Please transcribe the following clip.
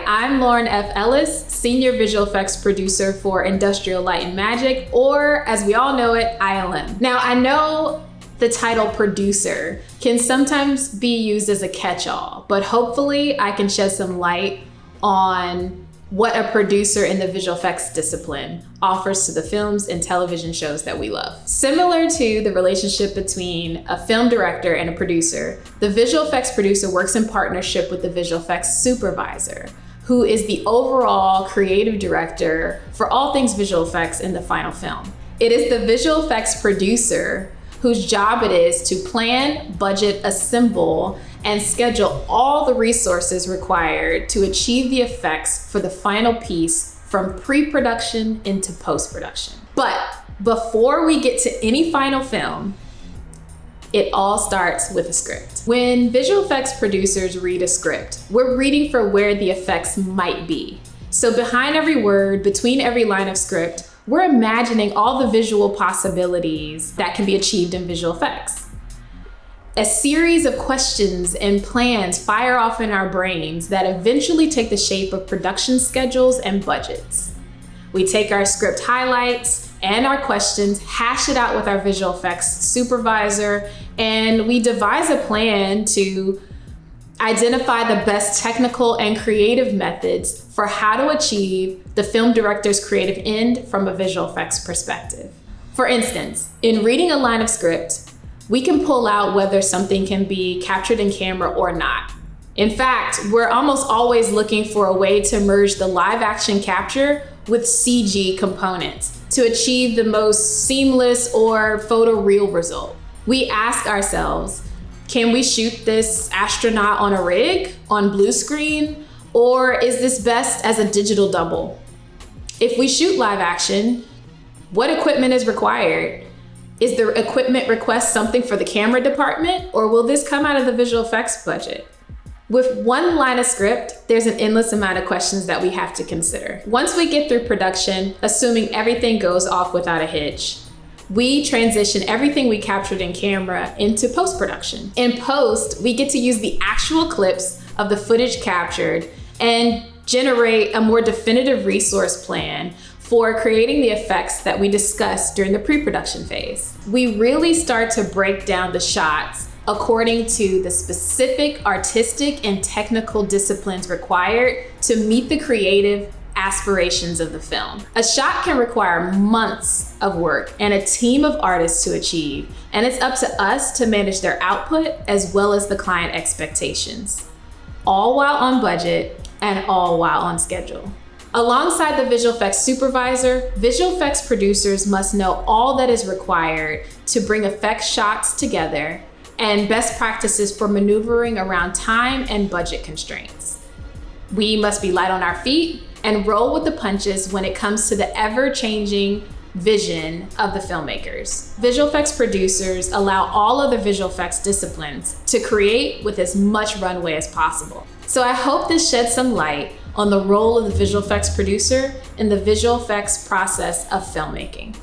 I'm Lauren F. Ellis, Senior Visual Effects Producer for Industrial Light and Magic, or as we all know it, ILM. Now, I know the title producer can sometimes be used as a catch-all, but hopefully I can shed some light on what a producer in the visual effects discipline offers to the films and television shows that we love. Similar to the relationship between a film director and a producer, the visual effects producer works in partnership with the visual effects supervisor, who is the overall creative director for all things visual effects in the final film. It is the visual effects producer whose job it is to plan, budget, assemble, and schedule all the resources required to achieve the effects for the final piece from pre-production into post-production. But before we get to any final film, it all starts with a script. When visual effects producers read a script, we're reading for where the effects might be. So behind every word, between every line of script, we're imagining all the visual possibilities that can be achieved in visual effects. A series of questions and plans fire off in our brains that eventually take the shape of production schedules and budgets. We take our script highlights and our questions, hash it out with our visual effects supervisor, and we devise a plan to identify the best technical and creative methods for how to achieve the film director's creative end from a visual effects perspective. For instance, in reading a line of script, we can pull out whether something can be captured in camera or not. In fact, we're almost always looking for a way to merge the live action capture with CG components to achieve the most seamless or photoreal result. We ask ourselves, can we shoot this astronaut on a rig, on blue screen, or is this best as a digital double? If we shoot live action, what equipment is required? Is the equipment request something for the camera department, or will this come out of the visual effects budget? With one line of script, there's an endless amount of questions that we have to consider. Once we get through production, assuming everything goes off without a hitch, we transition everything we captured in camera into post-production. In post, we get to use the actual clips of the footage captured and generate a more definitive resource plan for creating the effects that we discussed during the pre-production phase. We really start to break down the shots according to the specific artistic and technical disciplines required to meet the creative aspirations of the film. A shot can require months of work and a team of artists to achieve, and it's up to us to manage their output as well as the client expectations, all while on budget and all while on schedule. Alongside the visual effects supervisor, visual effects producers must know all that is required to bring effect shots together and best practices for maneuvering around time and budget constraints. We must be light on our feet and roll with the punches when it comes to the ever-changing vision of the filmmakers. Visual effects producers allow all other visual effects disciplines to create with as much runway as possible. So I hope this sheds some light on the role of the visual effects producer in the visual effects process of filmmaking.